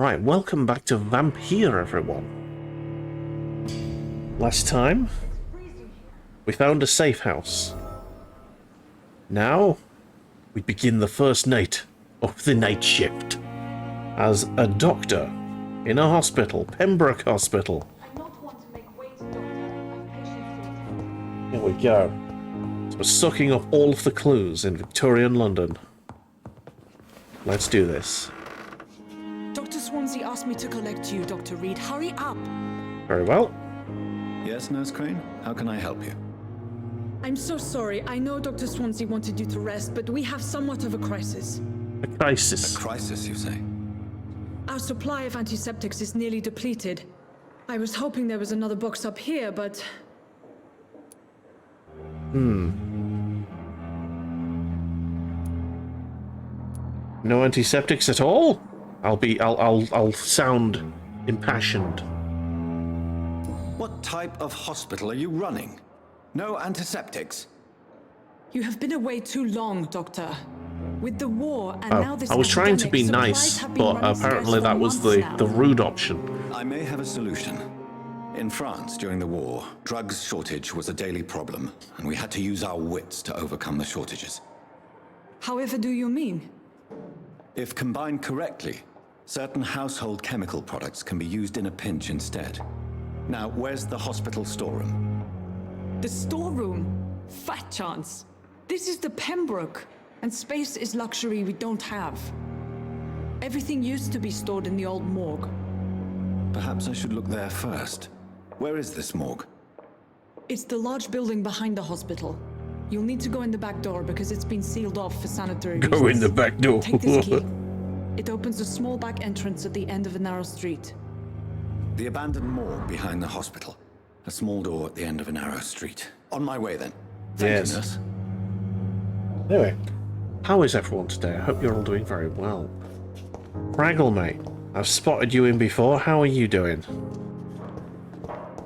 Right, welcome back to Vampyr, everyone. Last time, we found a safe house. Now, we begin the first night of the night shift as a doctor in a hospital, Pembroke Hospital. Here we go. So we're sucking up all of the clues in Victorian London. Let's do this. Dr. Swansea asked me to collect you, Dr. Reed. Hurry up! Very well. Yes, Nurse Crane? How can I help you? I'm so sorry. I know Dr. Swansea wanted you to rest, but we have somewhat of a crisis. A crisis. A crisis, you say? Our supply of antiseptics is nearly depleted. I was hoping there was another box up here, but... No antiseptics at all? I'll sound impassioned. What type of hospital are you running? No antiseptics? You have been away too long, Doctor. With the war and now this I was trying to be epidemic, nice, supplies have been but running apparently scarce that for was months now. the rude option. I may have a solution. In France, during the war, drugs shortage was a daily problem, and we had to use our wits to overcome the shortages. However do you mean? If combined correctly, certain household chemical products can be used in a pinch instead. Now, where's the hospital storeroom? The storeroom? Fat chance. This is the Pembroke, and space is luxury we don't have. Everything used to be stored in the old morgue. Perhaps I should look there first. Where is this morgue? It's the large building behind the hospital. You'll need to go in the back door because it's been sealed off for sanitary reasons. Go in the back door. Take this key. It opens a small back entrance at the end of a narrow street. The abandoned morgue behind the hospital. A small door at the end of a narrow street. On my way then. Thank Yes. you, nurse. Anyway, how is everyone today? I hope you're all doing very well. Fraggle, mate, I've spotted you in before. How are you doing?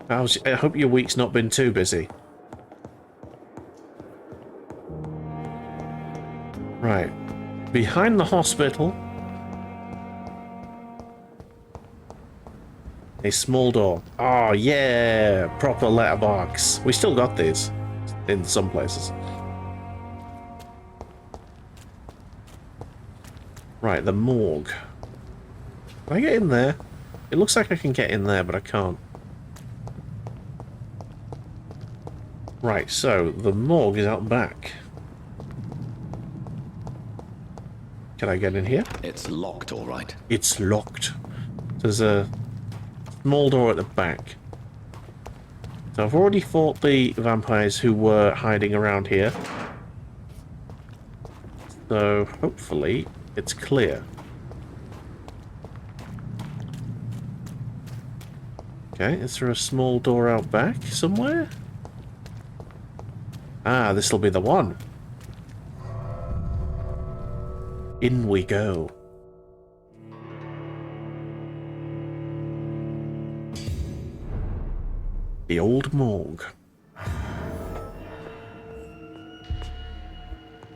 I hope your week's not been too busy. Right. Behind the hospital, a small door. Oh, yeah! Proper letterbox. We still got these in some places. Right, the morgue. Can I get in there? It looks like I can get in there, but I can't. Right, so the morgue is out back. Can I get in here? It's locked, all right. It's locked. There's a small door at the back. So I've already fought the vampires who were hiding around here. So hopefully it's clear. Okay, is there a small door out back somewhere? Ah, this'll be the one. In we go. The old morgue.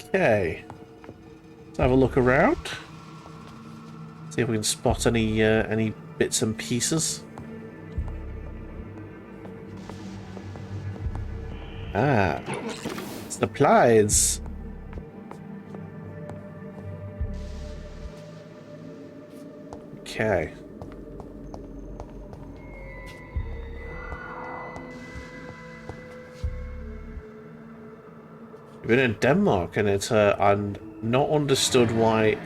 Okay. Let's have a look around. See if we can spot any bits and pieces. Ah, supplies. Okay. We've been in Denmark, and it's I'm not understood why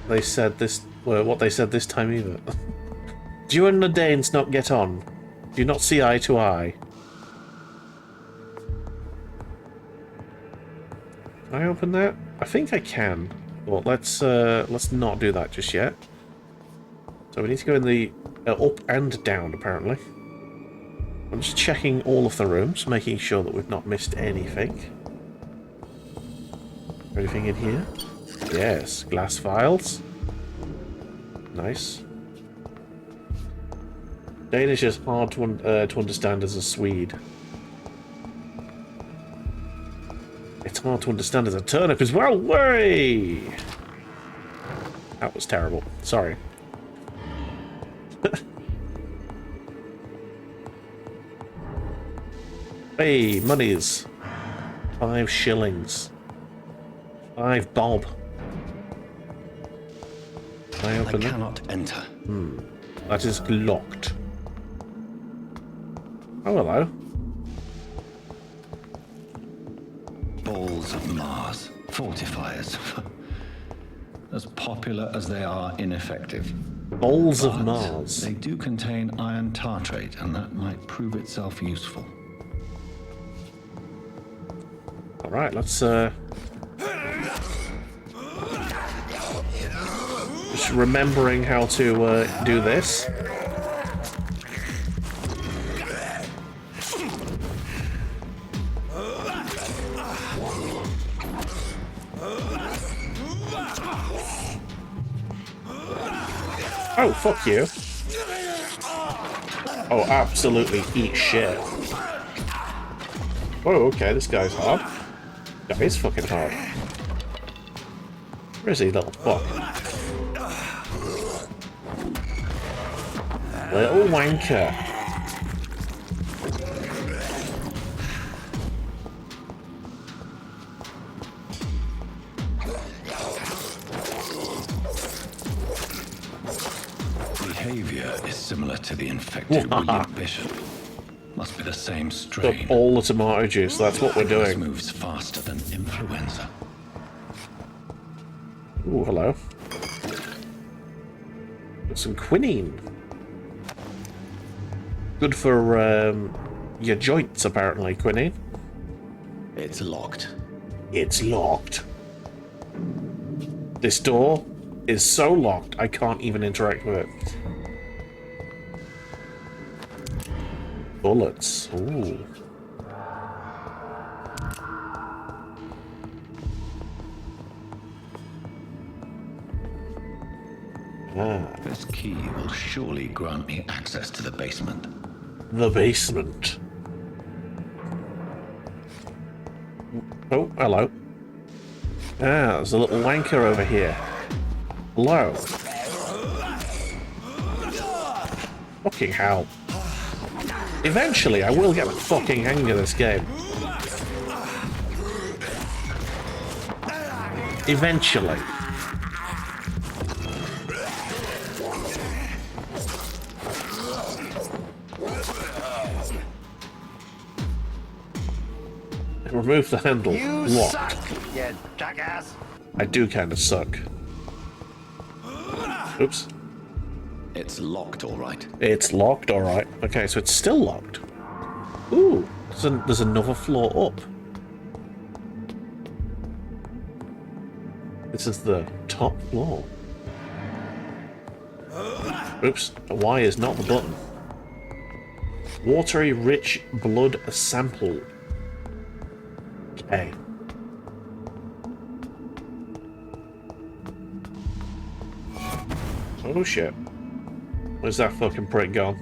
they said this. Well, what they said this time either. Do you and the Danes not get on? Do you not see eye to eye? Can I open that? I think I can. Well, let's not do that just yet. So we need to go in the up and down, apparently. I'm just checking all of the rooms, making sure that we've not missed anything. Anything in here? Yes, glass vials. Nice. Danish is hard to understand as a Swede. It's hard to understand as a turnip as well. Way! That was terrible. Sorry. Hey, monies. 5 shillings. 5 bob. Can I I open that? cannot enter. That is locked. Oh, hello. Balls of Mars. Fortifiers. As popular as they are ineffective. Balls of But Mars. they do contain iron tartrate, and that might prove itself useful. Alright, let's just remembering how to do this. Oh, fuck you. Oh, absolutely eat shit. Oh, okay, this guy's hard. That is fucking hard. Where is he, little fuck? Little wanker. Behavior is similar to the infected William Bishop. Must be the same strain. Up all the tomato juice, that's what we're This doing. moves faster than influenza. Ooh, hello. Got some quinine. Good for your joints, apparently, quinine. It's locked. It's locked. This door is so locked, I can't even interact with it. Bullets. Ooh. Ah, This key will surely grant me access to the basement. the basement. Oh, hello. Ah, there's a little wanker over here. Hello. Fucking hell. Eventually, I will get the fucking hang of this game. Eventually. Remove the handle. You Locked. suck, you jackass. I do kind of suck. Oops. It's locked, all right. It's locked, alright. Okay, so it's still locked. Ooh, there's another floor up. This is the top floor. Oops, Y is not the button. Watery rich blood sample. Okay. Oh shit. Where's that fucking prick gone?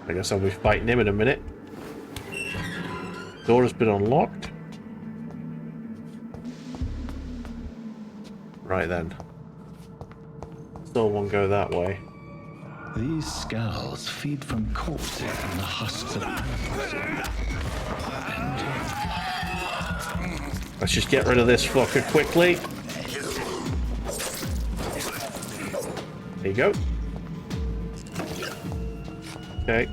I guess I'll be fighting him in a minute. Door has been unlocked. Right then. Still won't go that way. These skulls feed from corpses and the husks of animals. Let's just get rid of this fucker quickly. There you go. Okay.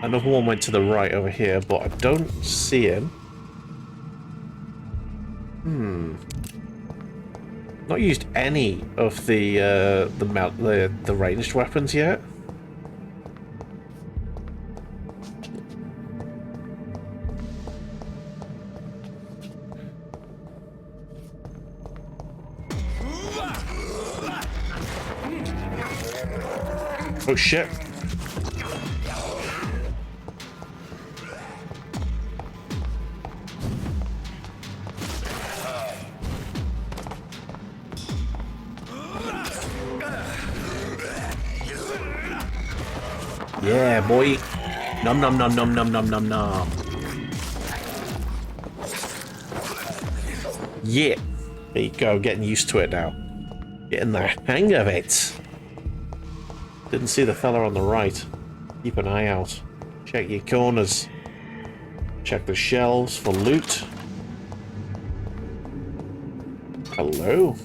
Another one went to the right over here, but I don't see him. Not used any of the ranged weapons yet. Oh shit. Yeah, boy. Nom nom nom nom nom nom nom nom. Yeah. There you go, getting used to it now. Getting the hang of it. Didn't see the fella on the right. Keep an eye out. Check your corners. Check the shelves for loot. Hello.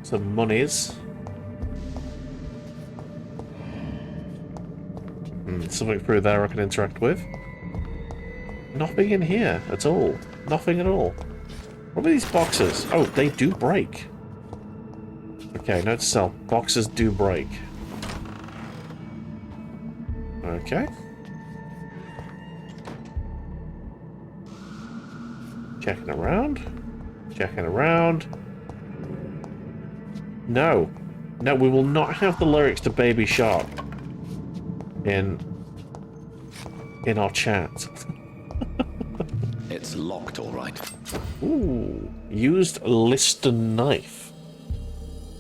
Some monies. Something through there I can interact with. Nothing in here at all. Nothing at all. What are these boxes? Oh, they do break. Okay, note to self. Boxes do break. Okay. Checking around. Checking around. No. No, we will not have the lyrics to Baby Shark in our chat. It's locked, all right. Ooh. Used Liston knife.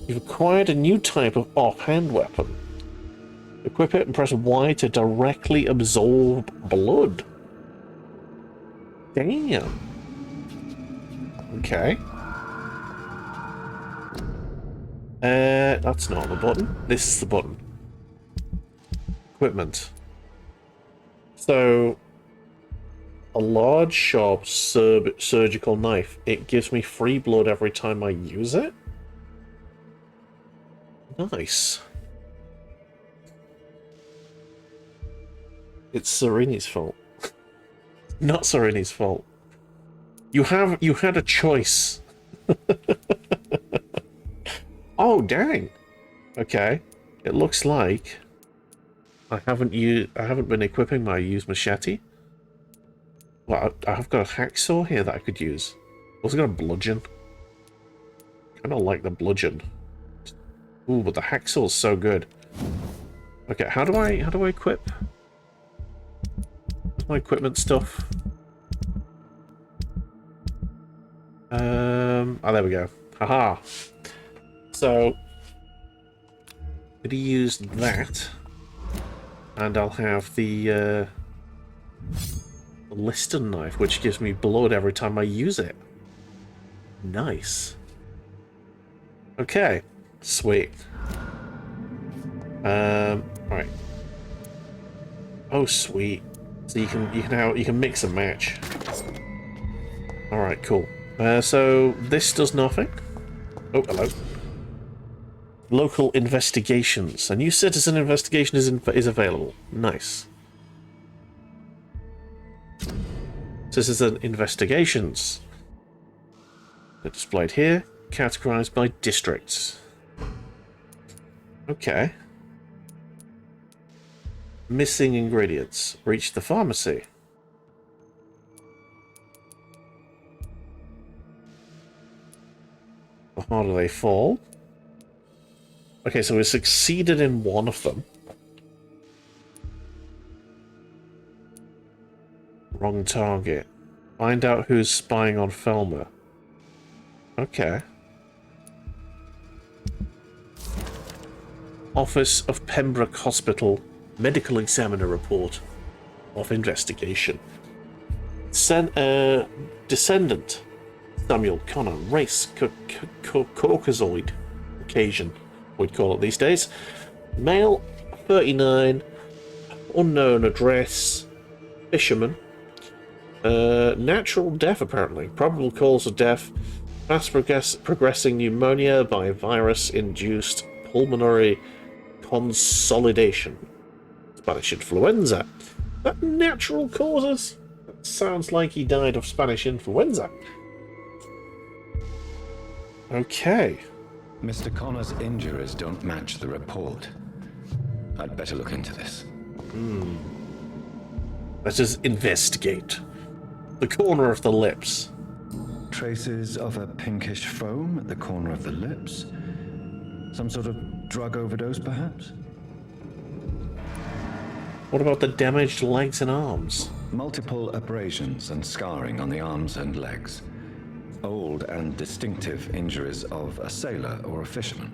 You've acquired a new type of offhand weapon. Equip it and press Y to directly absorb blood. Damn. Okay. That's not the button. This is the button. Equipment. So, a large, sharp, surgical knife. It gives me free blood every time I use it? Nice. It's Sereni's fault. Not Sereni's fault. You had a choice. Oh, dang. Okay. It looks like I haven't been equipping my used machete. Well, I've got a hacksaw here that I could use. Also got a bludgeon. Kind of like the bludgeon. Ooh, but the hacksaw's so good. Okay, how do I equip? What's my equipment stuff? Oh, there we go. Haha. So, I'm gonna use that, and I'll have the Liston knife, which gives me blood every time I use it. Nice. Okay, sweet. Right. Oh, sweet. So you can mix and match. All right, cool. So this does nothing. Oh, hello. Local investigations. A new citizen investigation is available. Nice. Citizen investigations. They're displayed here, categorized by districts. Okay. Missing ingredients. Reach the pharmacy. The harder they fall. Okay, so we succeeded in one of them. Wrong target. Find out who's spying on Felmer. Okay. Office of Pembroke Hospital. Medical Examiner Report of Investigation. Descendant. Samuel Connor. Race. Caucasoid. Caucasian. We'd call it these days. Male. 39. Unknown address. Fisherman. Natural death, apparently. Probable cause of death. Fast progressing pneumonia by virus-induced pulmonary consolidation. Spanish influenza. That natural causes? That sounds like he died of Spanish influenza. Okay. Mr. Connor's injuries don't match the report. I'd better look into this. Let us investigate. The corner of the lips. Traces of a pinkish foam at the corner of the lips. Some sort of drug overdose, perhaps? What about the damaged legs and arms? Multiple abrasions and scarring on the arms and legs. Old and distinctive injuries of a sailor or a fisherman.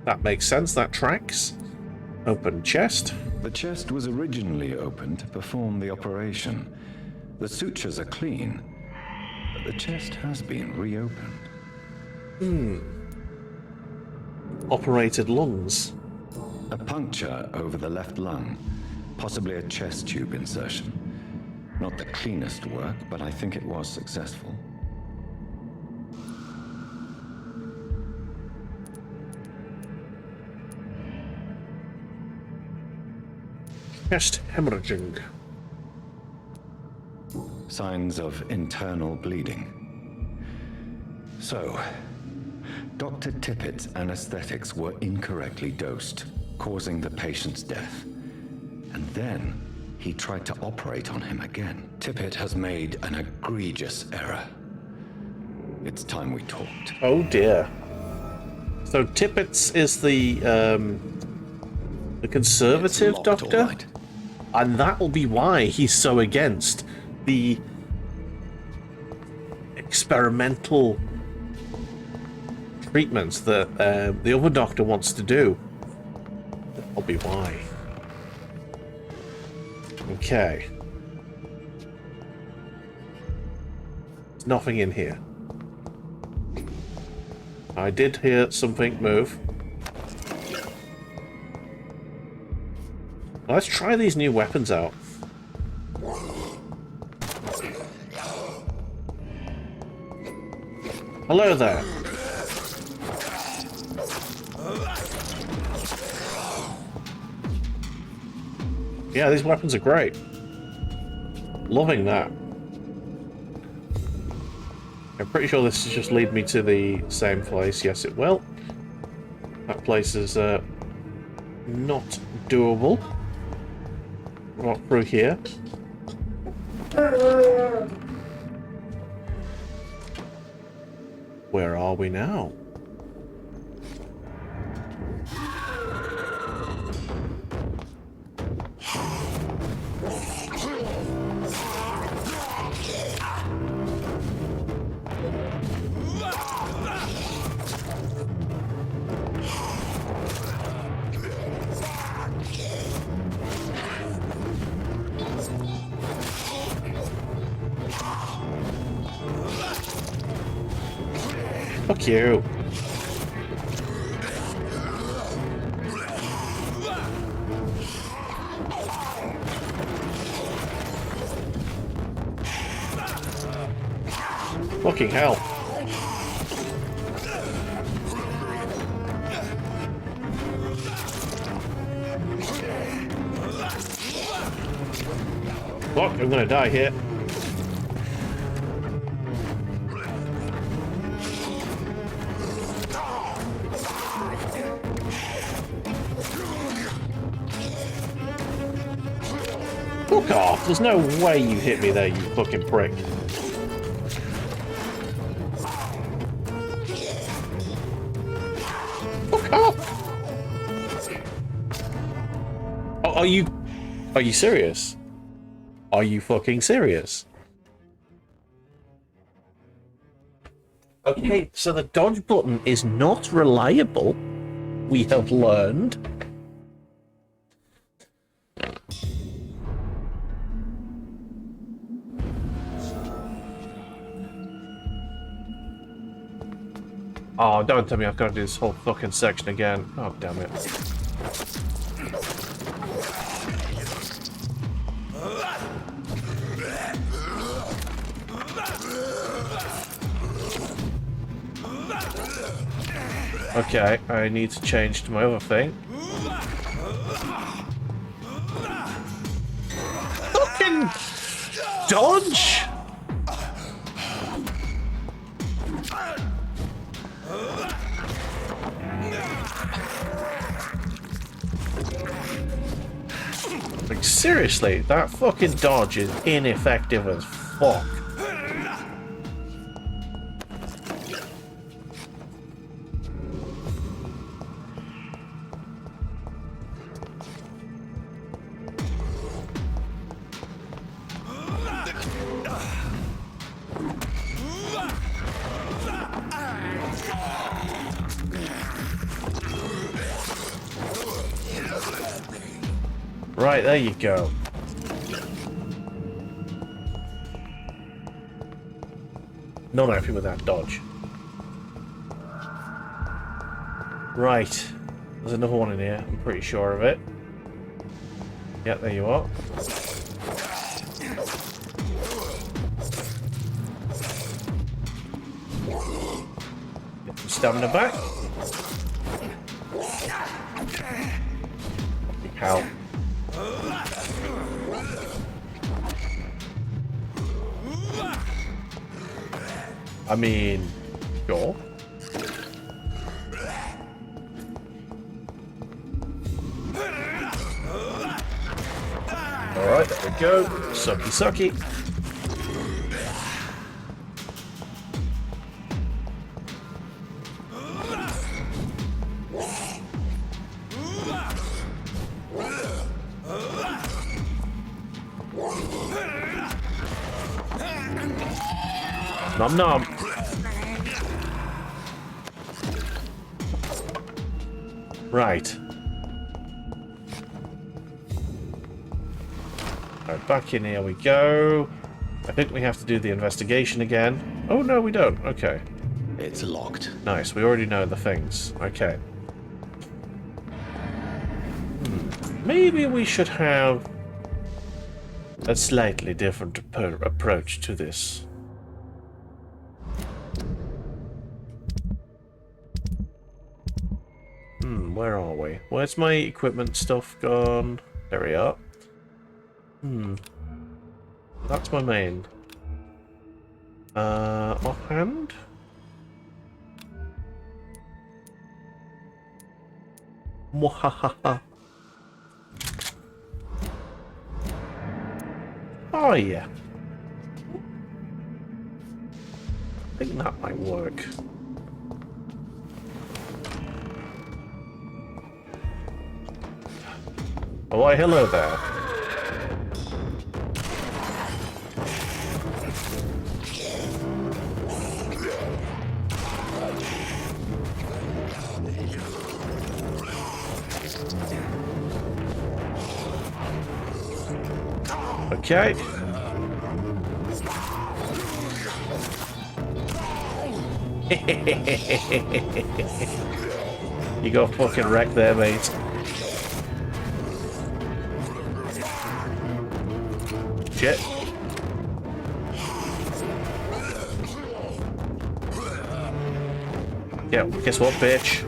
That makes sense, that tracks. Open chest. The chest was originally opened to perform the operation. The sutures are clean, but the chest has been reopened. operated lungs. A puncture over the left lung, possibly a chest tube insertion. Not the cleanest work, but I think it was successful. Chest hemorrhaging. Signs of internal bleeding. So, Dr. Tippett's anesthetics were incorrectly dosed, causing the patient's death. And then, he tried to operate on him again. Tippett has made an egregious error. It's time we talked. Oh dear. So Tippett's is the conservative It's locked, doctor? all right. And that'll be why he's so against the experimental treatments that the other doctor wants to do. That'll be why. Okay. There's nothing in here. I did hear something move. Let's try these new weapons out. Hello there. Yeah, these weapons are great. Loving that. I'm pretty sure this is just lead me to the same place. Yes, it will. That place is not doable. Not through here. Where are we now? Fuck you. Fucking hell. Fuck, I'm gonna die here. Fuck off! There's no way you hit me there, you fucking prick. Fuck off! Oh, are you serious? Are you fucking serious? Okay, so the dodge button is not reliable, we have learned. Oh, don't tell me I've got to do this whole fucking section again. Oh, damn it. Okay, I need to change to my other thing. Fucking dodge! Like, seriously, that fucking dodge is ineffective as fuck. Right, there you go. Not happy with that dodge. Right. There's another one in here. I'm pretty sure of it. Yeah, there you are. Get some stamina back. Hell. I mean, sure. Alright, there we go. Sucky sucky. Nom nom. Right. Alright, back in here we go. I think we have to do the investigation again. Oh, no, we don't. Okay. It's locked. Nice. We already know the things. Okay. Maybe we should have a slightly different approach to this. Where are we? Where's my equipment stuff gone? There we are. That's my main. Offhand? Mwahaha. Oh yeah. I think that might work. Oh, why hello there. Okay. You got fucking wrecked there, mate. Shit. Yeah, guess what, bitch?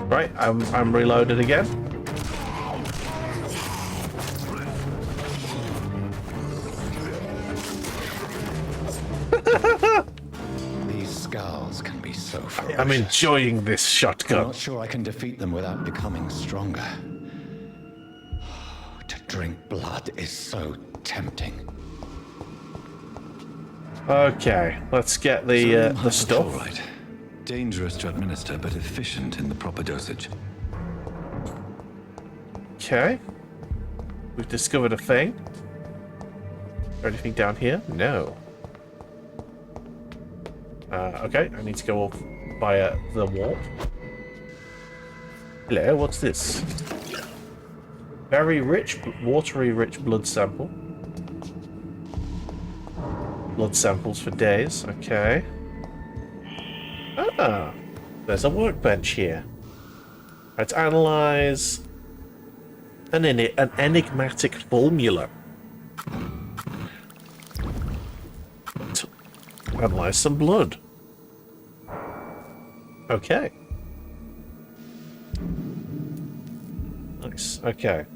Right, I'm reloaded again. These scars can be so ferocious. I'm enjoying this I'm shotgun. not sure I can defeat them without becoming stronger. To drink blood is so tempting. Okay, let's get the stuff. Right. Dangerous to administer, but efficient in the proper dosage. Okay. We've discovered a thing. Is there anything down here? No. Okay, I need to go off via the warp. Hello, what's this? Very rich, watery rich blood sample. Blood samples for days, okay. Ah, there's a workbench here. Let's analyze an enigmatic formula. To analyze some blood. Okay. Nice. Okay.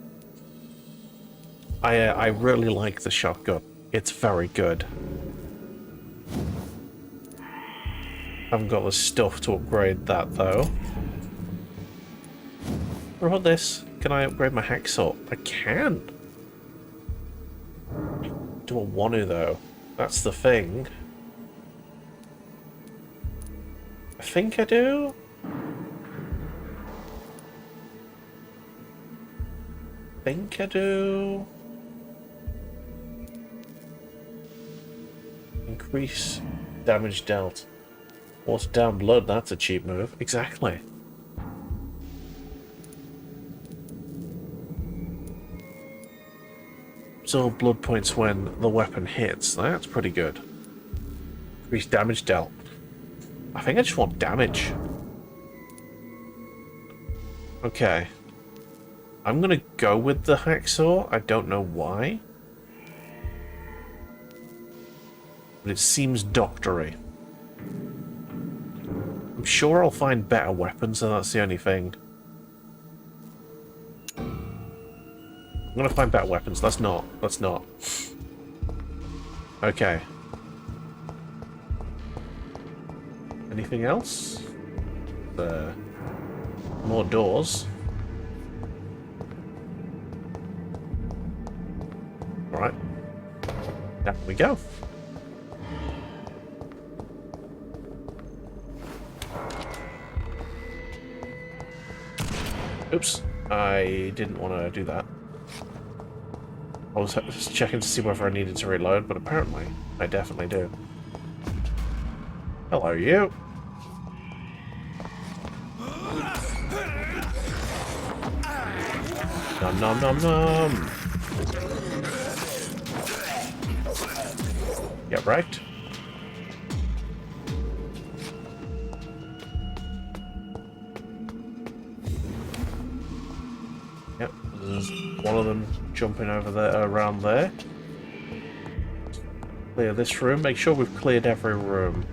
I really like the shotgun. It's very good. Haven't got the stuff to upgrade that though. What about this? Can I upgrade my hacksaw? I can. Do I want to though? That's the thing. I think I do. Think I do. Increase damage dealt. Water down blood, that's a cheap move. Exactly. Absorb blood points when the weapon hits. That's pretty good. Increase damage dealt. I think I just want damage. Okay. I'm gonna go with the hacksaw. I don't know why. But it seems doctory. I'm sure I'll find better weapons, and that's the only thing. I'm gonna find better weapons. Let's not. Let's not. Okay. Anything else? More doors. Alright. Down we go. Oops. I didn't want to do that. I was just checking to see whether I needed to reload, but apparently I definitely do. Hello, you. Nom nom nom nom. Yeah, right. Yep, there's one of them jumping over there, around there. Clear this room. Make sure we've cleared every room.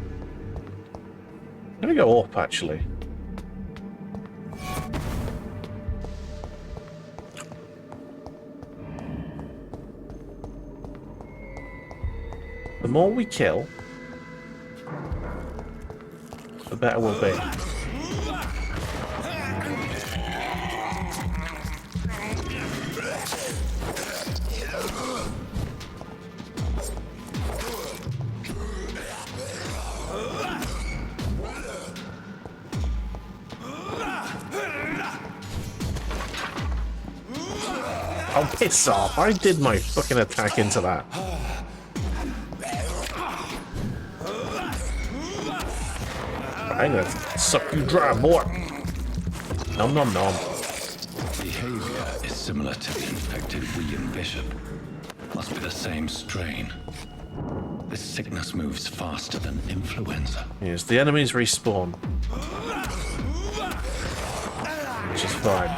I'm gonna go up, actually. The more we kill, the better we'll be. Oh, piss off. I did my fucking attack into that. I'm gonna suck you dry, boy. Nom nom nom. Behavior is similar to the infected William Bishop. Must be the same strain. This sickness moves faster than influenza. Yes, the enemies respawn. Which is fine.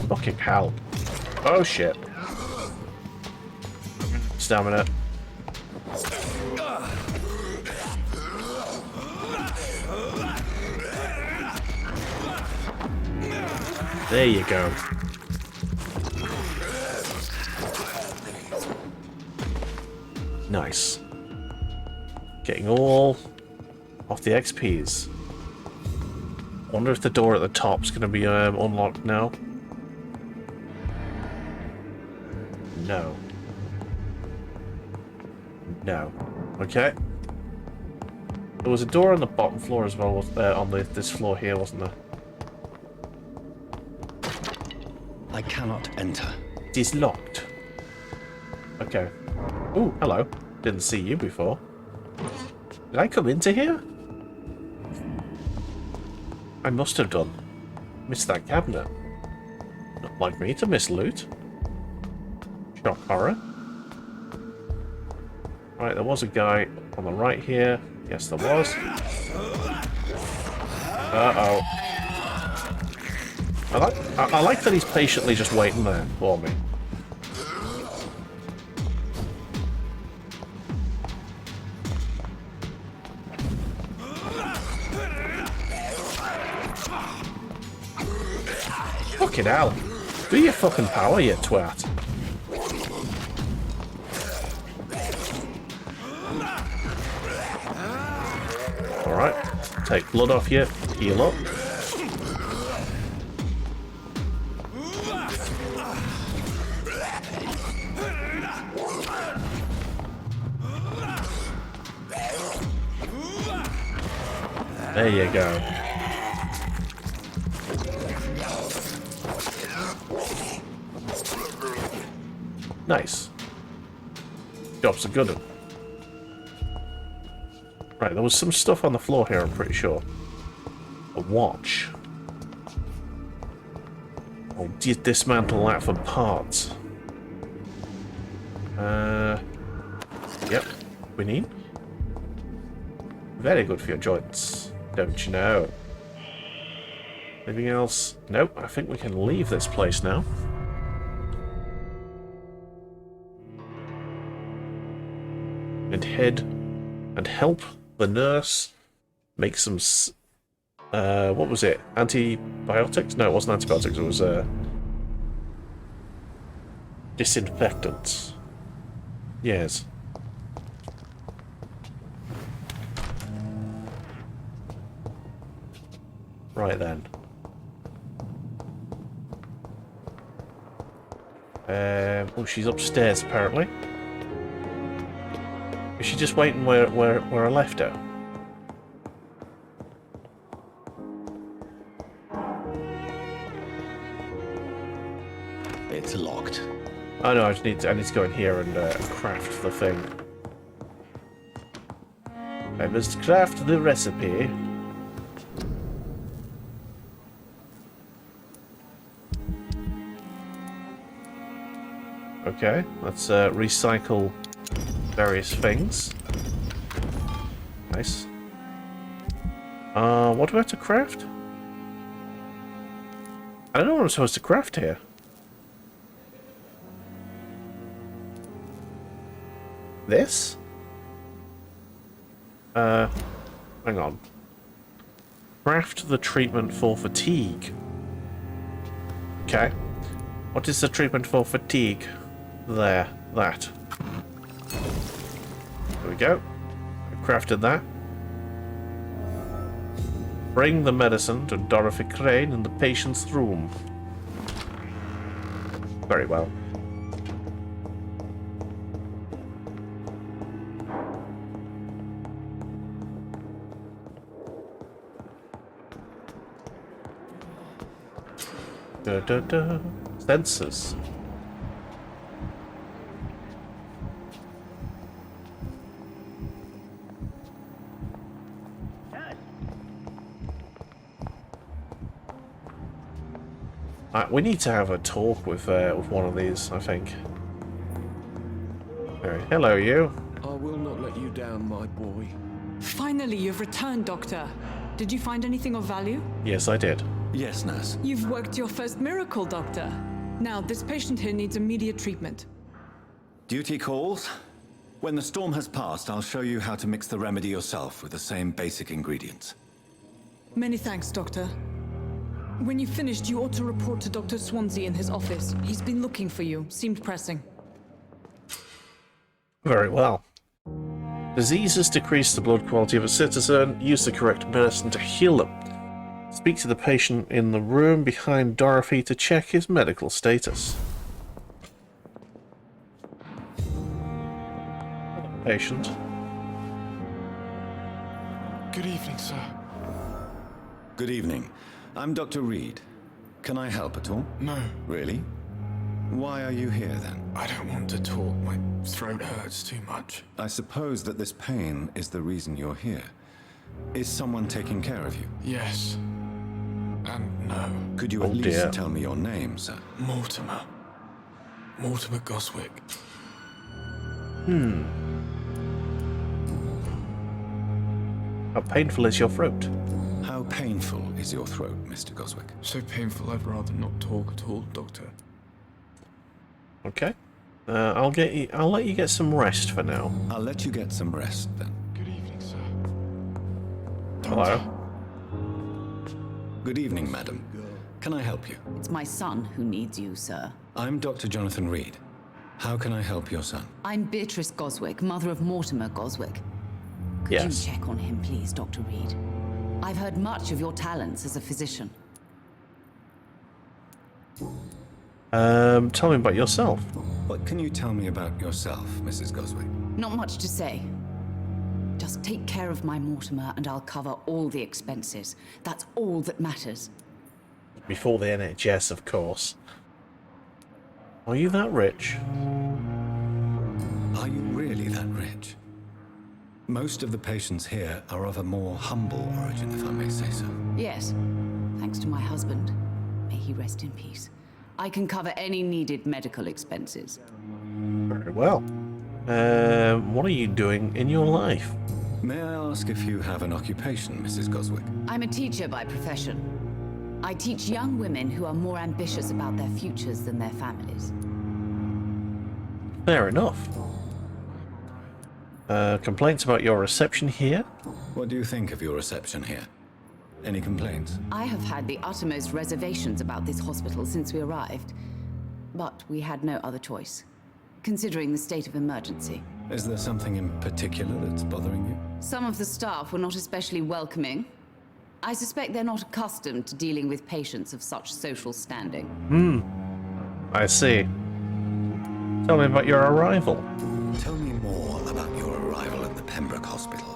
Fucking hell. Oh shit. Stamina. There you go. Nice. Getting all off the XPs. Wonder if the door at the top's going to be unlocked now. No. No. Okay. There was a door on the bottom floor as well, on this floor here, wasn't there? I cannot enter. It is locked. Okay. Oh, hello. Didn't see you before. Did I come into here? I must have done. Missed that cabinet. Not like me to miss loot. Shock horror. Right, there was a guy on the right here. Yes, there was. Uh-oh. I like that he's patiently just waiting there for me. Fucking hell. Do your fucking power, you twat. Alright. Take blood off you. Heal up. There you go. Nice. Job's a good one. Right, there was some stuff on the floor here, I'm pretty sure. A watch. I'll dismantle that for parts. Yep. Quinine. Very good for your joints, don't you know? Anything else? Nope, I think we can leave this place now. And head and help the nurse make some... what was it? Antibiotics? No, it wasn't antibiotics, it was disinfectants. Yes. Right then. Oh, she's upstairs apparently. Is she just waiting where I left her? It's locked. Oh no, I need to go in here and craft the thing. I must craft the recipe. Okay, let's recycle various things. Nice. What do I have to craft? I don't know what I'm supposed to craft here. This? Hang on. Craft the treatment for fatigue. Okay. What is the treatment for fatigue? There. That. There we go. I crafted that. Bring the medicine to Dorothy Crane in the patient's room. Very well. Sensors. We need to have a talk with one of these, I think. Hello, you. I will not let you down, my boy. Finally, you've returned, Doctor. Did you find anything of value? Yes, I did. Yes, nurse. You've worked your first miracle, Doctor. Now, this patient here needs immediate treatment. Duty calls. When the storm has passed, I'll show you how to mix the remedy yourself with the same basic ingredients. Many thanks, Doctor. When you've finished, you ought to report to Dr. Swansea in his office. He's been looking for you. Seemed pressing. Very well. Diseases decrease the blood quality of a citizen. Use the correct medicine to heal them. Speak to the patient in the room behind Dorothy to check his medical status. Patient. Good evening, sir. Good evening. I'm Dr. Reed. Can I help at all? No, Really? Why are you here then? I don't want to talk. My throat hurts too much. I suppose that this pain is the reason you're here. Is someone taking care of you? Yes. And no. Could you at Oh, least dear. tell me your name, sir? Mortimer. Mortimer Goswick. How painful is your throat? How painful is your throat, Mr. Goswick? So painful I'd rather not talk at all, Doctor. Okay. I'll let you get some rest for now. I'll let you get some rest then. Good evening, sir. Hello. Good evening, madam. Can I help you? It's my son who needs you, sir. I'm Dr. Jonathan Reed. How can I help your son? I'm Beatrice Goswick, mother of Mortimer Goswick. Could Yes. you check on him, please, Dr. Reed? I've heard much of your talents as a physician. Tell me about yourself. What can you tell me about yourself, Mrs. Goswick? Not much to say. Just take care of my Mortimer and I'll cover all the expenses. That's all that matters. Before the NHS, of course. Are you that rich? Are you really that rich? Most of the patients here are of a more humble origin, if I may say so. Yes, thanks to my husband. May he rest in peace. I can cover any needed medical expenses. Very well. What are you doing in your life? May I ask if you have an occupation, Mrs. Goswick? I'm a teacher by profession. I teach young women who are more ambitious about their futures than their families. Fair enough. Complaints about your reception here? What do you think of your reception here? Any complaints? I have had the uttermost reservations about this hospital since we arrived. But we had no other choice, considering the state of emergency. Is there something in particular that's bothering you? Some of the staff were not especially welcoming. I suspect they're not accustomed to dealing with patients of such social standing. I see. Tell me about your arrival. Tell me more about your arrival at the Pembroke Hospital.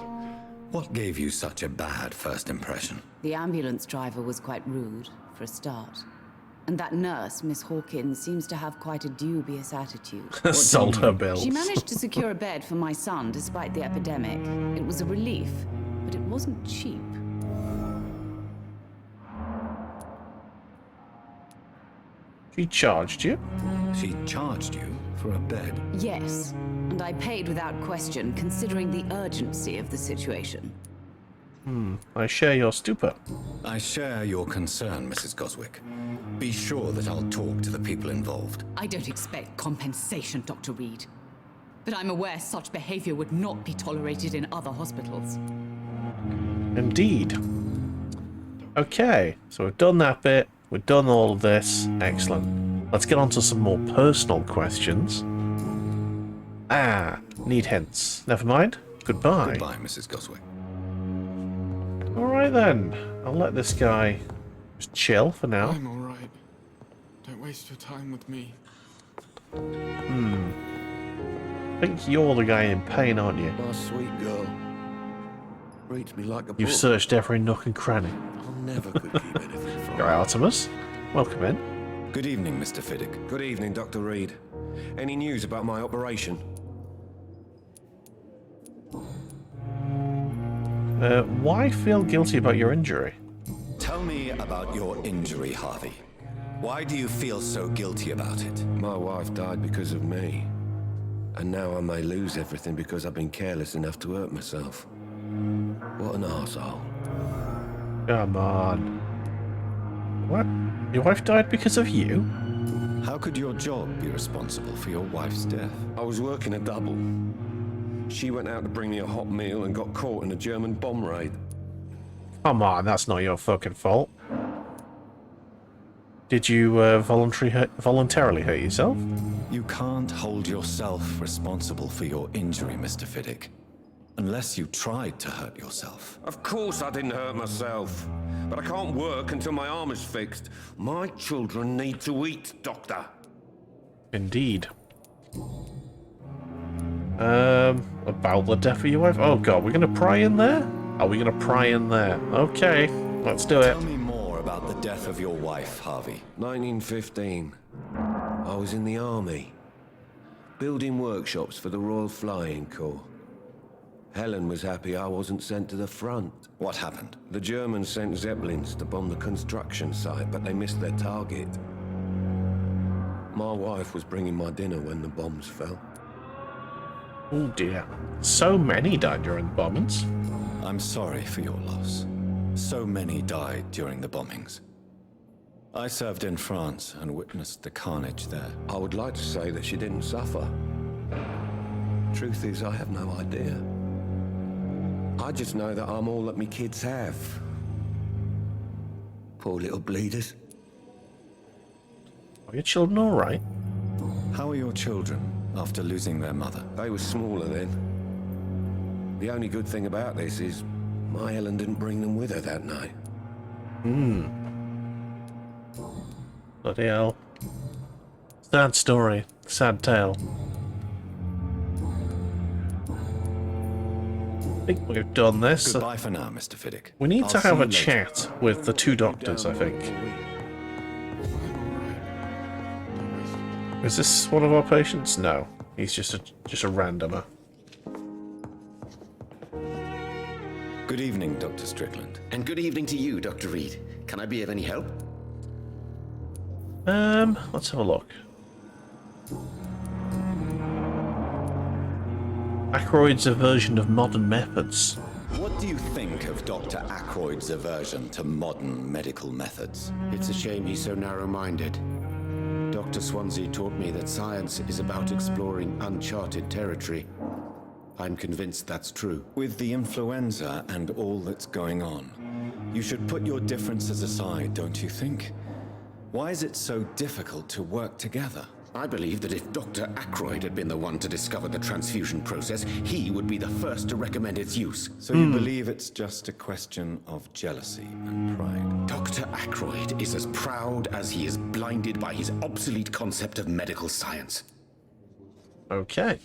What gave you such a bad first impression? The ambulance driver was quite rude, for a start. And that nurse, Miss Hawkins, seems to have quite a dubious attitude. Sold her bills. She managed to secure a bed for my son despite the epidemic. It was a relief, but it wasn't cheap. She charged you? She charged you for a bed? Yes, and I paid without question, considering the urgency of the situation. I share your stupor. I share your concern, Mrs. Goswick. Be sure that I'll talk to the people involved. I don't expect compensation, Dr. Reed. But I'm aware such behavior would not be tolerated in other hospitals. Indeed. Okay, so we've done that bit. We've done all of this. Excellent. Let's get on to some more personal questions. Need hints. Never mind. Goodbye. Goodbye, Mrs. Goswick. Alright then. I'll let this guy just chill for now. I'm alright. Don't waste your time with me. I think you're the guy in pain, aren't you? My sweet girl. Reads me like a You've book. searched every nook and cranny. I never could keep anything from You're her. Artemis. Welcome in. Good evening, Mr. Fiddick. Good evening, Dr. Reed. Any news about my operation? Why feel guilty about your injury? Tell me about your injury, Harvey. Why do you feel so guilty about it? My wife died because of me. And now I may lose everything because I've been careless enough to hurt myself. What an arsehole. Come on. What? Your wife died because of you? How could your job be responsible for your wife's death? I was working a double. She went out to bring me a hot meal and got caught in a German bomb raid. Come on, that's not your fucking fault. Did you voluntarily hurt yourself? You can't hold yourself responsible for your injury, Mr. Fiddick. Unless you tried to hurt yourself. Of course I didn't hurt myself. But I can't work until my arm is fixed. My children need to eat, Doctor. Indeed. About the death of your wife? Oh god, we're gonna pry in there? Are we gonna pry in there? Okay, let's do it. Tell me more about the death of your wife, Harvey. 1915. I was in the army. Building workshops for the Royal Flying Corps. Helen was happy I wasn't sent to the front. What happened? The Germans sent Zeppelins to bomb the construction site, but they missed their target. My wife was bringing my dinner when the bombs fell. Oh dear. So many died during the bombings. I'm sorry for your loss. So many died during the bombings. I served in France and witnessed the carnage there. I would like to say that she didn't suffer. Truth is, I have no idea. I just know that I'm all that me kids have. Poor little bleeders. Are your children alright? How are your children after losing their mother? They were smaller then. The only good thing about this is my Helen didn't bring them with her that night. Bloody hell. Sad story. Sad tale. I think we've done this. Goodbye for now, Mr. Fiddick. We need I'll to see have you a later. chat with the two doctors, I think. Is this one of our patients? No. He's just a randomer. Good evening, Dr. Strickland. And good evening to you, Dr. Reed. Can I be of any help? Let's have a look. Ackroyd's aversion of modern methods. What do you think of Dr. Ackroyd's aversion to modern medical methods? It's a shame he's so narrow-minded. Dr. Swansea taught me that science is about exploring uncharted territory. I'm convinced that's true. With the influenza and all that's going on, you should put your differences aside, don't you think? Why is it so difficult to work together? I believe that if Dr. Ackroyd had been the one to discover the transfusion process, he would be the first to recommend its use. So you believe it's just a question of jealousy and pride? Dr. Ackroyd is as proud as he is blinded by his obsolete concept of medical science. Okay.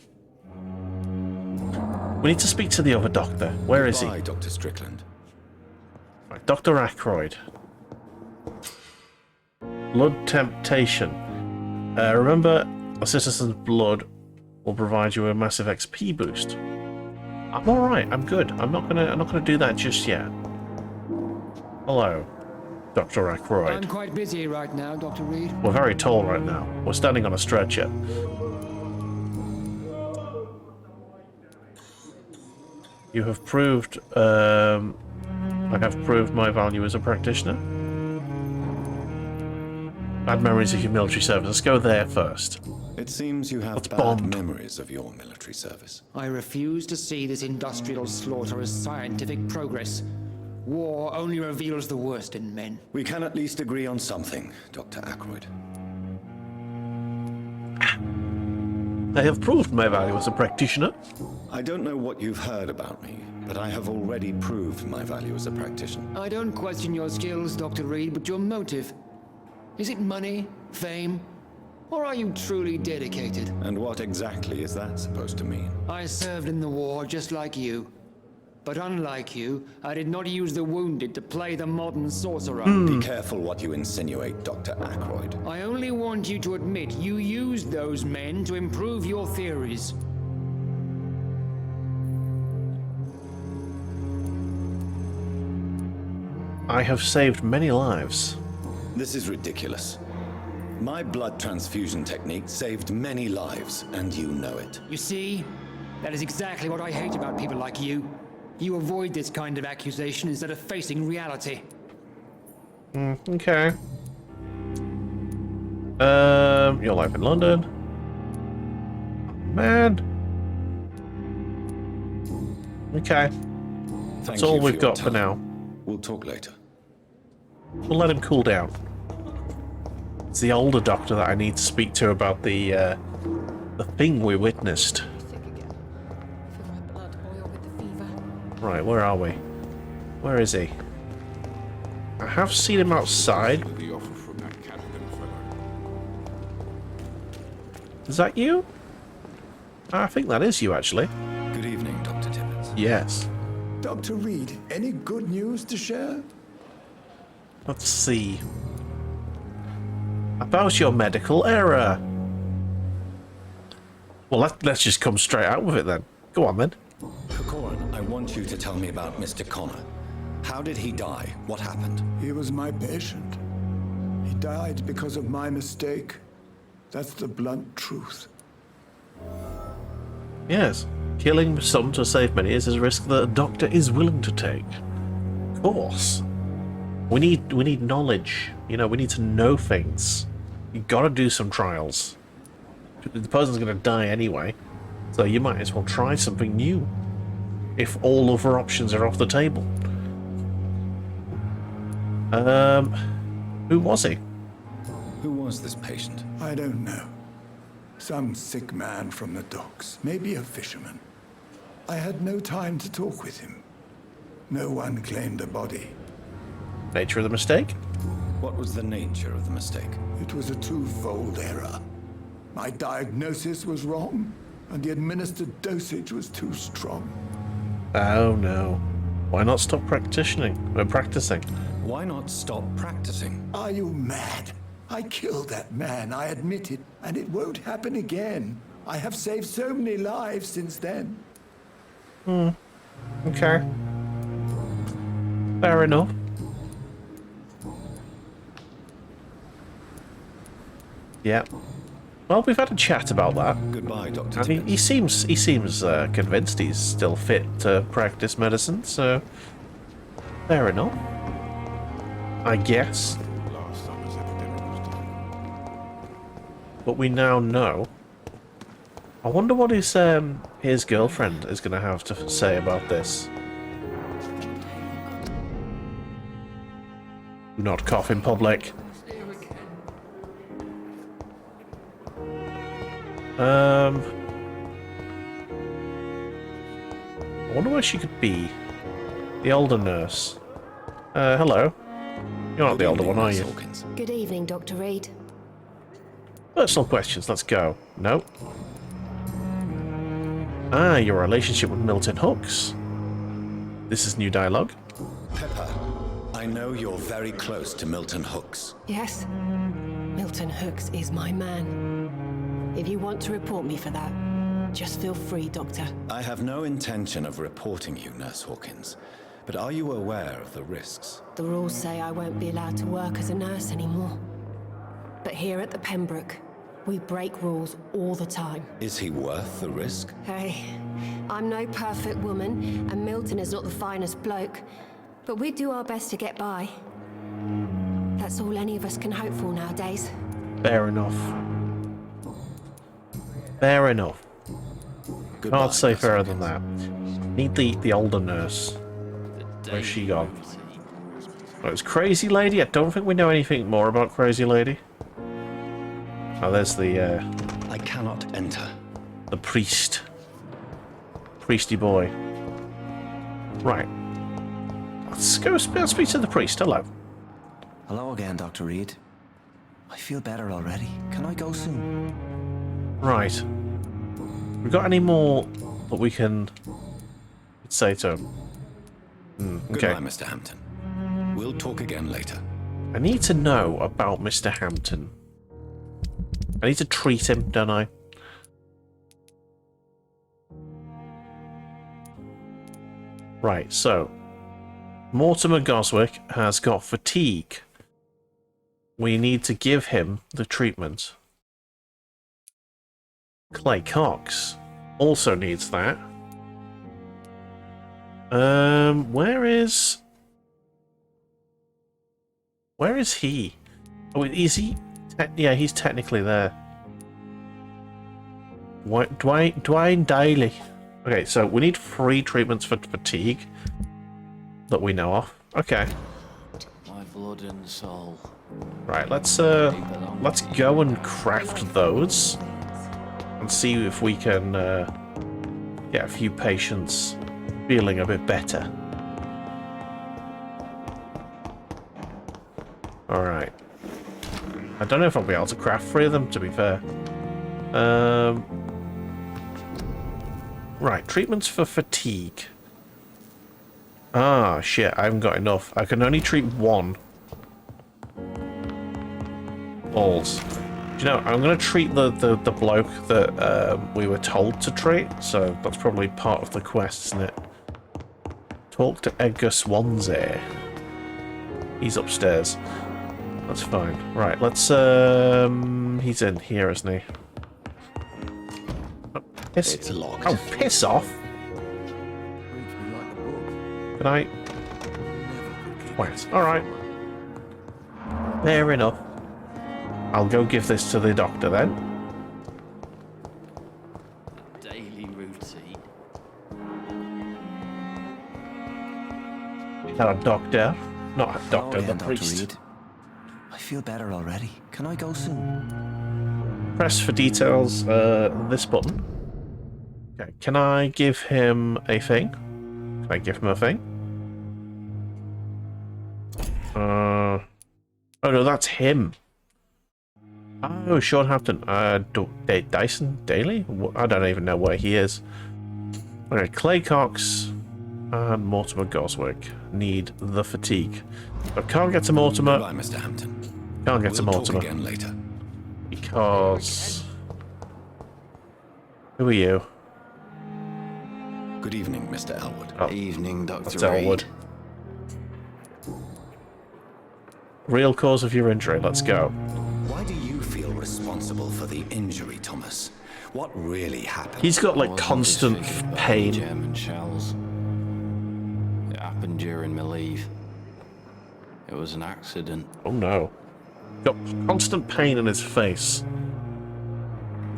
We need to speak to the other doctor. Where is he? Goodbye, Dr. Strickland. Right, Dr. Ackroyd. Blood temptation. Remember, a citizen's blood will provide you a massive XP boost. I'm all right. I'm good. I'm not gonna do that just yet. Hello, Dr. Ackroyd. I'm quite busy right now, Dr. Reed. We're very tall right now. We're standing on a stretcher. You have proved, I have proved my value as a practitioner. Bad memories of your military service. Let's go there first. It seems you have Let's bad bond. memories of your military service. I refuse to see this industrial slaughter as scientific progress. War only reveals the worst in men. We can at least agree on something, Dr. Ackroyd. I have proved my value as a practitioner. I don't know what you've heard about me, but I have already proved my value as a practitioner. I don't question your skills, Dr. Reed, but your motive. Is it money, fame, or are you truly dedicated? And what exactly is that supposed to mean? I served in the war just like you. But unlike you, I did not use the wounded to play the modern sorcerer. Be careful what you insinuate, Dr. Ackroyd. I only want you to admit you used those men to improve your theories. I have saved many lives. This is ridiculous. My blood transfusion technique saved many lives, and you know it. You see? That is exactly what I hate about people like you. You avoid this kind of accusation instead of facing reality. Okay. Your life in London. Man. Okay. That's all we've got for now. We'll talk later. We'll let him cool down. It's the older doctor that I need to speak to about the thing we witnessed. Right, where are we? Where is he? I have seen him outside. Is that you? I think that is you, actually. Good evening, Dr. Tippett. Yes. Dr. Reed, any good news to share? Let's see. About your medical error. Well, let's just come straight out with it then. Go on then. Corcoran, I want you to tell me about Mr. Connor. How did he die? What happened? He was my patient. He died because of my mistake. That's the blunt truth. Yes. Killing some to save many is a risk that a doctor is willing to take. Of course. We need knowledge. You know, we need to know things. You gotta do some trials. The person's gonna die anyway, so you might as well try something new. If all other options are off the table. Who was he? Who was this patient? I don't know. Some sick man from the docks. Maybe a fisherman. I had no time to talk with him. No one claimed a body. Nature of the mistake? What was the nature of the mistake? It was a twofold error. My diagnosis was wrong, and the administered dosage was too strong. Oh no. Why not stop practicing? Why not stop practicing? Are you mad? I killed that man, I admit it, and it won't happen again. I have saved so many lives since then. Okay. Fair enough. Yeah. Well, we've had a chat about that. Goodbye, Dr. And he seems convinced he's still fit to practice medicine, so fair enough, I guess. But we now know. I wonder what his girlfriend is going to have to say about this. Do not cough in public. I wonder where she could be. The older nurse. Hello. You're not the older one, are you? Good evening, Dr. Reed. Personal questions, let's go. No. Ah, your relationship with Milton Hooks. This is new dialogue. Pepper, I know you're very close to Milton Hooks. Yes. Milton Hooks is my man. If you want to report me for that, just feel free, Doctor. I have no intention of reporting you, Nurse Hawkins. But are you aware of the risks? The rules say I won't be allowed to work as a nurse anymore. But here at the Pembroke, we break rules all the time. Is he worth the risk? Hey, I'm no perfect woman, and Milton is not the finest bloke. But we do our best to get by. That's all any of us can hope for nowadays. Fair enough. Fair enough. Goodbye, Can't say Nurse fairer than Hawkins. that. Need the older nurse. Where's she gone? Oh, it's Crazy Lady? I don't think we know anything more about Crazy Lady. Oh, there's the, I cannot enter. the priest. Priesty boy. Right. Let's go speak to the priest. Hello. Hello again, Dr. Reed. I feel better already. Can I go soon? Right. We got any more that we can say to him? Okay. Goodbye, Mr. Hampton. We'll talk again later. I need to know about Mr. Hampton. I need to treat him, don't I? Right, so Mortimer Goswick has got fatigue. We need to give him the treatment. Clay Cox also needs that. Where is he? Oh, is he? Yeah, he's technically there. Dwayne Daly. Okay, so we need 3 treatments for fatigue that we know of. Okay. My blood and soul. Right, let's go and craft those and see if we can get a few patients feeling a bit better. Alright. I don't know if I'll be able to craft 3 of them, to be fair. Right, treatments for fatigue. Ah, shit, I haven't got enough. I can only treat 1. Balls. Do you know, I'm going to treat the bloke that we were told to treat, so that's probably part of the quest, isn't it? Talk to Edgar Swansea. He's upstairs. That's fine. Right, let's, he's in here, isn't he? Oh, piss. It's locked. Oh, piss off! Can I? Wait, alright. Fair enough. I'll go give this to the doctor then. Daily routine. Is that a doctor? Not a doctor, Hello the again, Dr. priest. Reed. I feel better already. Can I go soon? Press for details, this button. Okay, can I give him a thing? Can I give him a thing? Oh no, that's him. Oh, Sean Hampton. Dyson Daly? I don't even know where he is. Okay, Clay Cox and Mortimer Goswick need the fatigue. But can't get to Mortimer. Goodbye, Mr. Hampton. Can't get to We'll Mortimer. talk again later. Because... Who are you? Good evening, Mr. Elwood. Oh, Evening, Dr. that's Elwood. Real cause of your injury. Let's go. Why do you feel responsible for the injury, Thomas? What really happened? He's got like Wasn't constant disfigured by the pain. German shells. It happened during my leave. It was an accident. Oh no. Got constant pain in his face.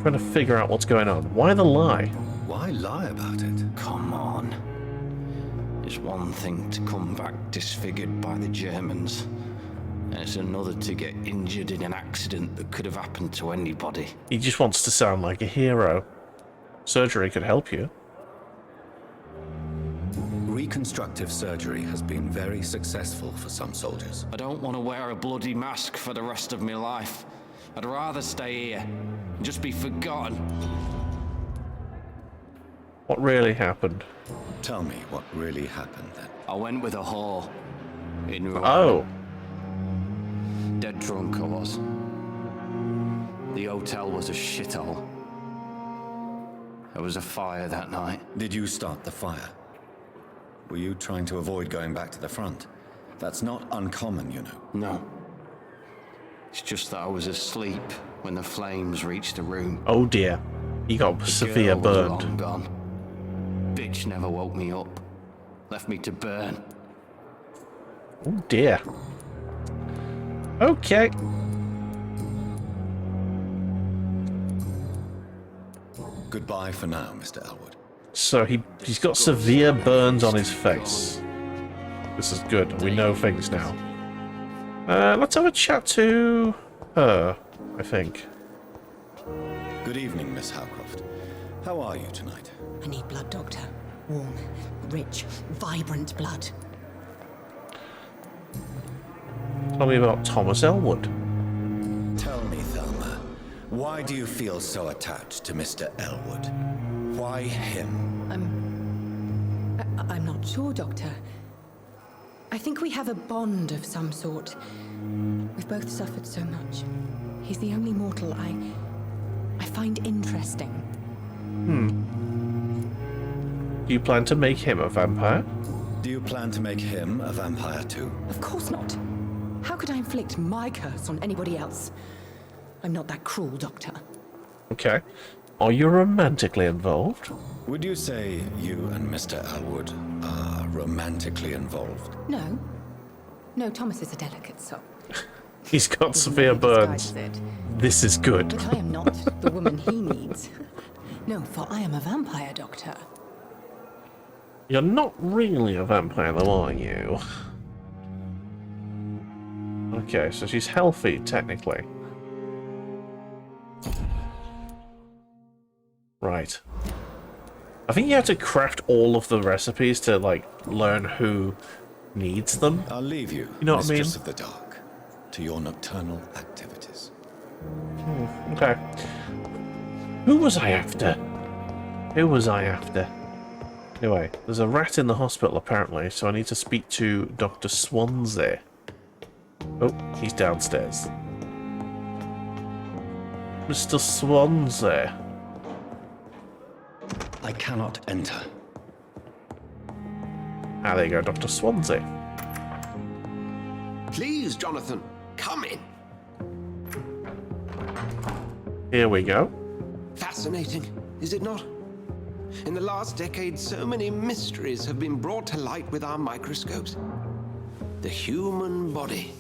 Trying to figure out what's going on. Why the lie? Why lie about it? Come on. It's one thing to come back disfigured by the Germans, and it's another to get injured in an accident that could have happened to anybody. He just wants to sound like a hero. Surgery could help you. Reconstructive surgery has been very successful for some soldiers. I don't want to wear a bloody mask for the rest of my life. I'd rather stay here and just be forgotten. What really happened? Tell me what really happened then. I went with a whore in Rouen. Oh. Dead drunk I was. The hotel was a shithole. There was a fire that night. Did you start the fire? Were you trying to avoid going back to the front? That's not uncommon, you know. No. It's just that I was asleep when the flames reached the room. Oh dear. He got severe Girl was burned. long gone. Bitch never woke me up. Left me to burn. Oh dear. Okay. Goodbye for now, Mr. Elwood. So he's got severe burns on his face. This is good. We know things now. Let's have a chat to her, I think. Good evening, Miss Howcroft. How are you tonight? I need blood, Doctor. Warm, rich, vibrant blood. Tell me about Thomas Elwood. Tell me, Thelma, why do you feel so attached to Mr. Elwood? Why him? I'm not sure, Doctor. I think we have a bond of some sort. We've both suffered so much. He's the only mortal I find interesting. Do you plan to make him a vampire? Do you plan to make him a vampire too? Of course not. How could I inflict my curse on anybody else? I'm not that cruel, Doctor. Okay. Are you romantically involved? Would you say you and Mr. Elwood are romantically involved? No. No, Thomas is a delicate soul. He's got severe burns. This is good. But I am not the woman he needs. No, for I am a vampire, Doctor. You're not really a vampire, though, are you? Okay, so she's healthy, technically. Right. I think you have to craft all of the recipes to, like, learn who needs them. I'll leave you, You know what I mean? Mistress of the Dark, to your nocturnal activities. Okay. Who was I after? Who was I after? Anyway, there's a rat in the hospital, apparently, so I need to speak to Dr. Swansea. Oh, he's downstairs. Mr. Swansea. I cannot enter. Ah, there you go, Dr. Swansea. Please, Jonathan, come in. Here we go. Fascinating, is it not? In the last decade, so many mysteries have been brought to light with our microscopes. The human body,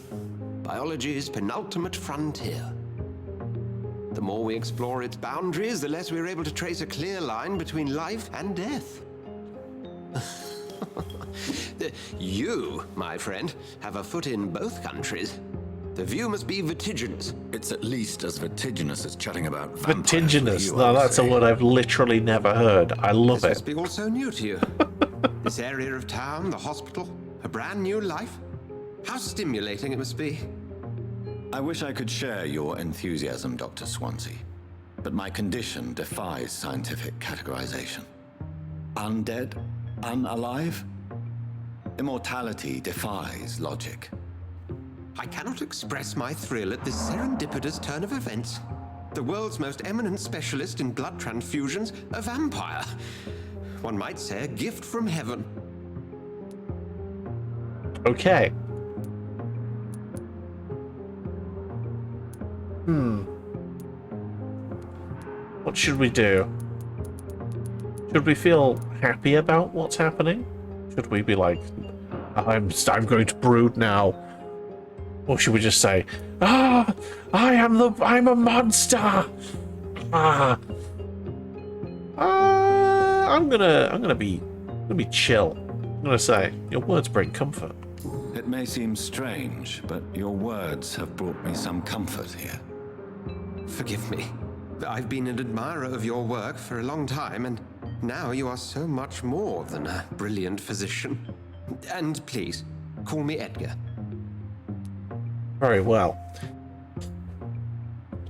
biology's penultimate frontier. The more we explore its boundaries, the less we're able to trace a clear line between life and death. You, my friend, have a foot in both countries. The view must be vertiginous. It's at least as vertiginous as chatting about vampires. Vertiginous. with you, No, I would that's a say. word I've literally never heard. I love This it. must be all so new to you. This area of town, the hospital, a brand new life. How stimulating it must be. I wish I could share your enthusiasm, Dr. Swansea, but my condition defies scientific categorization. Undead? Unalive? Immortality defies logic. I cannot express my thrill at this serendipitous turn of events. The world's most eminent specialist in blood transfusions, a vampire. One might say a gift from heaven. Okay. What should we do? Should we feel happy about what's happening? Should we be like, I'm going to brood now? Or should we just say, I'm a monster! I'm gonna be chill. I'm gonna say, your words bring comfort. It may seem strange, but your words have brought me some comfort here. Forgive me. I've been an admirer of your work for a long time, and now you are so much more than a brilliant physician. And please, call me Edgar. Very well.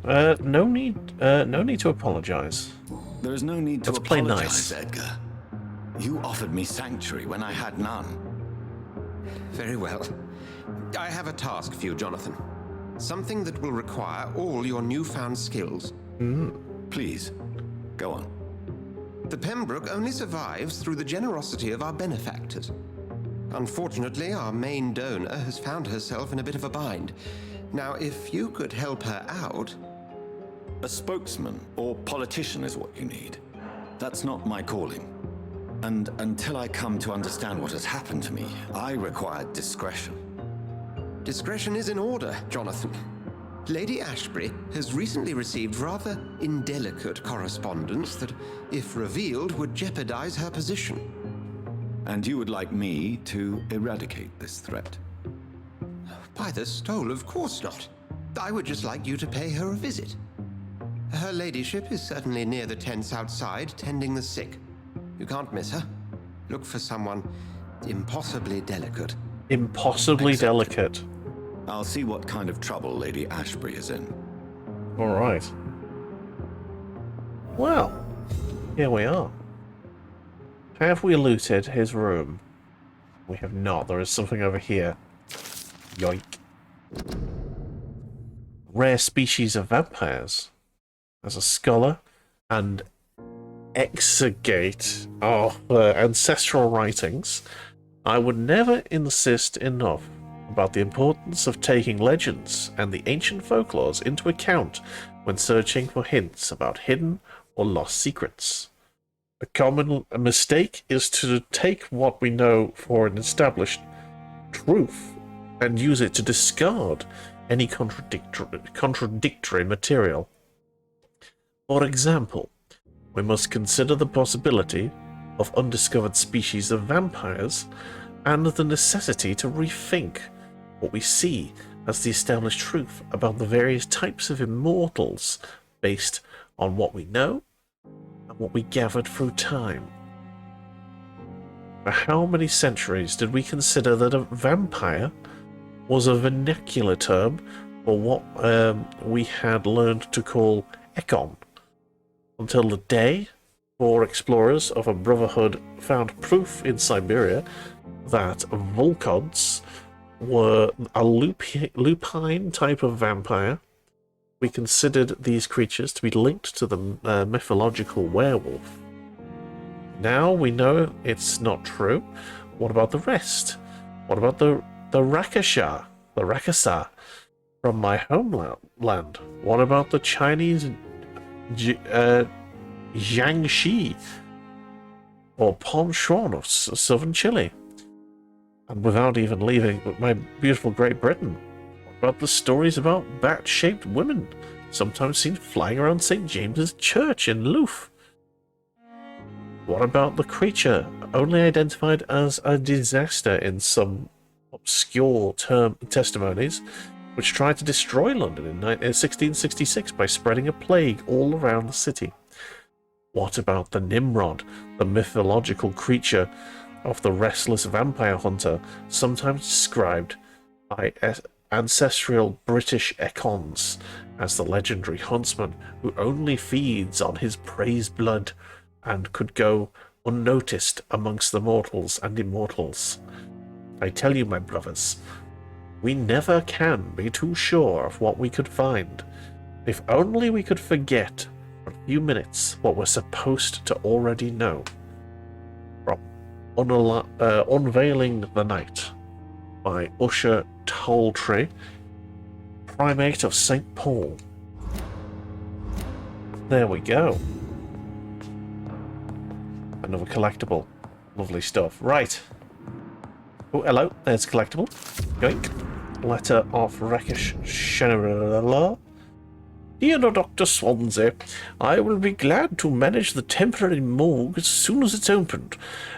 No need to apologize. There is no need to Let's play apologize, nice. Edgar. You offered me sanctuary when I had none. Very well. I have a task for you, Jonathan. Something that will require all your newfound skills. Please, go on. The Pembroke only survives through the generosity of our benefactors. Unfortunately, our main donor has found herself in a bit of a bind. Now, if you could help her out... A spokesman or politician is what you need. That's not my calling. And until I come to understand what has happened to me, I require discretion. Discretion is in order, Jonathan. Lady Ashbury has recently received rather indelicate correspondence that, if revealed, would jeopardize her position. And you would like me to eradicate this threat? By the stole, of course not. I would just like you to pay her a visit. Her ladyship is certainly near the tents outside, tending the sick. You can't miss her. Look for someone impossibly delicate. Impossibly delicate. I'll see what kind of trouble Lady Ashbury is in. Alright. Well, here we are. Have we looted his room? We have not. There is something over here. Yoink. Rare species of vampires. As a scholar and exegete of ancestral writings, I would never insist enough about the importance of taking legends and the ancient folklores into account when searching for hints about hidden or lost secrets. A common mistake is to take what we know for an established truth and use it to discard any contradictory material. For example, we must consider the possibility of undiscovered species of vampires and the necessity to rethink what we see as the established truth about the various types of immortals based on what we know and what we gathered through time. For how many centuries did we consider that a vampire was a vernacular term for what we had learned to call Ekon, until the day four explorers of a brotherhood found proof in Siberia that Volkods were a lupine type of vampire. We considered these creatures to be linked to the mythological werewolf. Now we know it's not true. What about the rest? What about the Rakasa from my homeland? What about the Chinese Jiangxi or Ponchon of southern Chile? And without even leaving my beautiful Great Britain, what about the stories about bat-shaped women, sometimes seen flying around St. James's Church in Louf? What about the creature only identified as a disaster in some obscure testimonies, which tried to destroy London in 1666 by spreading a plague all around the city? What about the Nimrod, the mythological creature of the restless vampire hunter, sometimes described by ancestral British Ekons as the legendary huntsman who only feeds on his prey's blood and could go unnoticed amongst the mortals and immortals? I tell you, my brothers, we never can be too sure of what we could find. If only we could forget for a few minutes what we're supposed to already know. From Unveiling the Night by Usher Toltree, Primate of St. Paul, There we go. Another collectible. Lovely stuff. Right. Oh, hello. There's a collectible. Yoink. Letter of Rakesh Shanarala. Dear Dr. Swansea, I will be glad to manage the temporary morgue as soon as it's opened.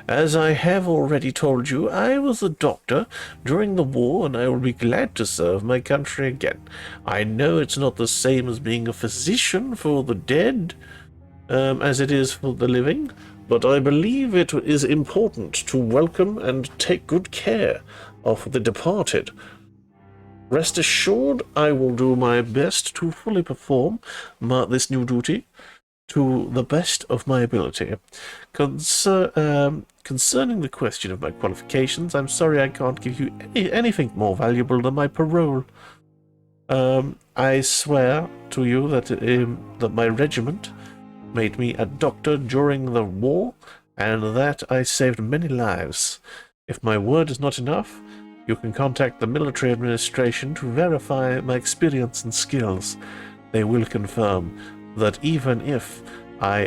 As I have already told you, I was a doctor during the war, and I will be glad to serve my country again. I know it's not the same as being a physician for the dead, as it is for the living, but I believe it is important to welcome and take good care of the departed. Rest assured, I will do my best to fully perform this new duty to the best of my ability. Concerning the question of my qualifications, I'm sorry I can't give you anything more valuable than my parole. I swear to you that my regiment made me a doctor during the war, and that I saved many lives. If my word is not enough, you can contact the military administration to verify my experience and skills. They will confirm that even if I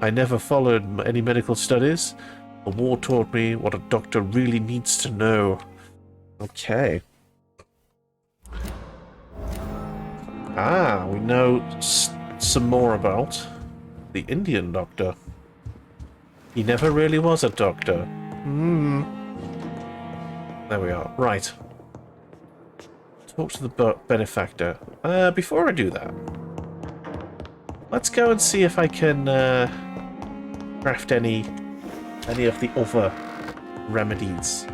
never followed any medical studies, the war taught me what a doctor really needs to know. Okay. We know some more about the Indian doctor. He never really was a doctor. There we are. Right. Talk to the benefactor. Before I do that, let's go and see if I can craft any of the other remedies.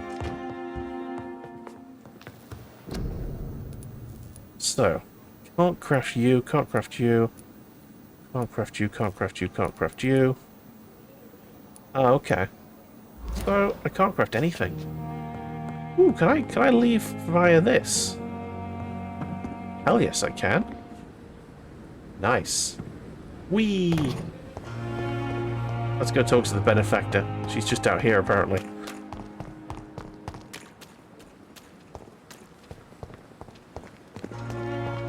So, can't craft you, can't craft you, can't craft you, can't craft you, can't craft you. Oh, okay. So, I can't craft anything. Ooh, can I leave via this? Hell yes, I can. Nice. Whee! Let's go talk to the benefactor. She's just out here, apparently.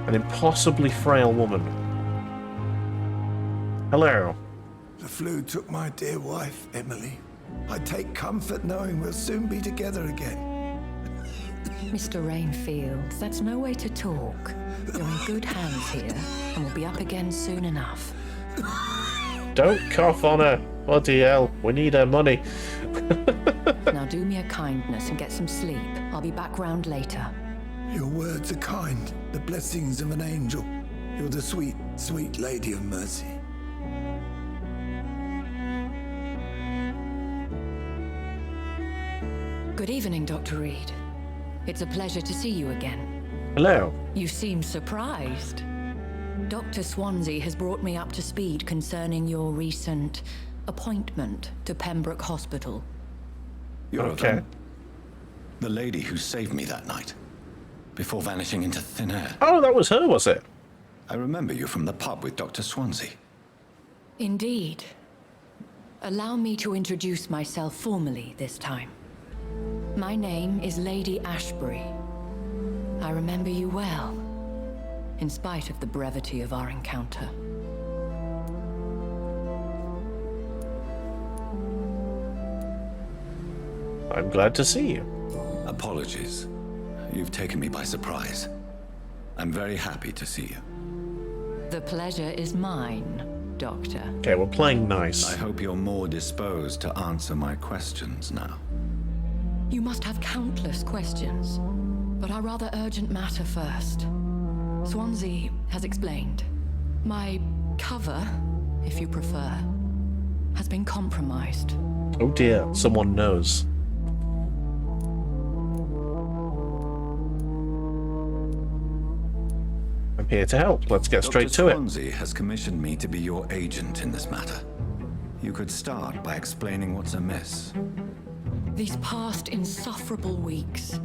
An impossibly frail woman. Hello. The flu took my dear wife, Emily. I take comfort knowing we'll soon be together again. Mr. Rainfield, that's no way to talk. You're in good hands here, and we'll be up again soon enough. Don't cough on her. Bloody hell, we need her money. Now do me a kindness and get some sleep. I'll be back round later. Your words are kind, the blessings of an angel. You're the sweet, sweet Lady of Mercy. Good evening, Dr. Reed. It's a pleasure to see you again. Hello. You seem surprised. Dr. Swansea has brought me up to speed concerning your recent appointment to Pembroke Hospital. You're okay. The lady who saved me that night, before vanishing into thin air. Oh, that was her, was it? I remember you from the pub with Dr. Swansea. Indeed. Allow me to introduce myself formally this time. My name is Lady Ashbury. I remember you well, in spite of the brevity of our encounter. I'm glad to see you. Apologies. You've taken me by surprise. I'm very happy to see you. The pleasure is mine, Doctor. Okay, we're playing nice. I hope you're more disposed to answer my questions now. You must have countless questions, but our rather urgent matter first. Swansea has explained. My cover, if you prefer, has been compromised. Oh dear, someone knows. I'm here to help. Let's get straight to it. Dr. Swansea has commissioned me to be your agent in this matter. You could start by explaining what's amiss. These past insufferable weeks,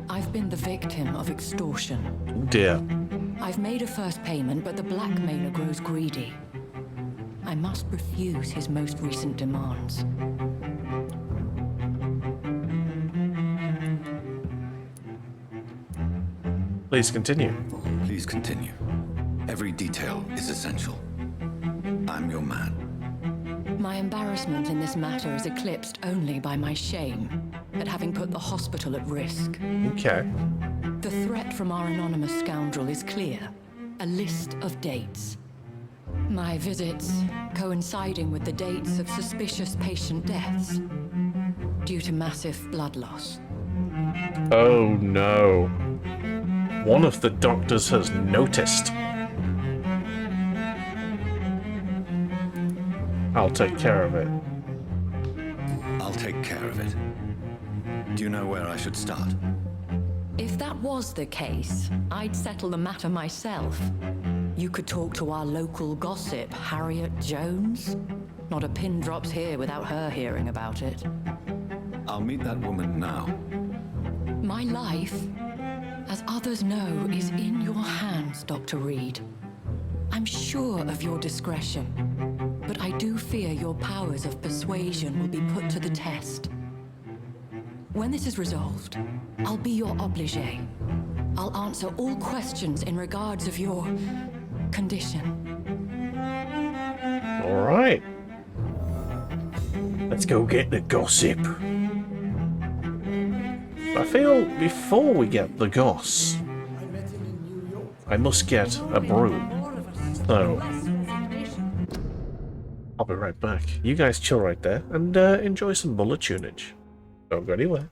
I've been the victim of extortion. Oh dear. I've made a first payment, but the blackmailer grows greedy. I must refuse his most recent demands. Please continue. Please continue. Every detail is essential. I'm your man. My embarrassment in this matter is eclipsed only by my shame at having put the hospital at risk. Okay. The threat from our anonymous scoundrel is clear. A list of dates. My visits coinciding with the dates of suspicious patient deaths due to massive blood loss. Oh no. One of the doctors has noticed. I'll take care of it. I'll take care of it. Do you know where I should start? If that was the case, I'd settle the matter myself. You could talk to our local gossip, Harriet Jones. Not a pin drops here without her hearing about it. I'll meet that woman now. My life, as others know, is in your hands, Dr. Reed. I'm sure of your discretion, but I do fear your powers of persuasion will be put to the test. When this is resolved, I'll be your obligé. I'll answer all questions in regards of your condition. All right. Let's go get the gossip. I feel before we get the goss, I must get a broom. So, I'll be right back. You guys chill right there and enjoy some bullet tunage. Don't go anywhere.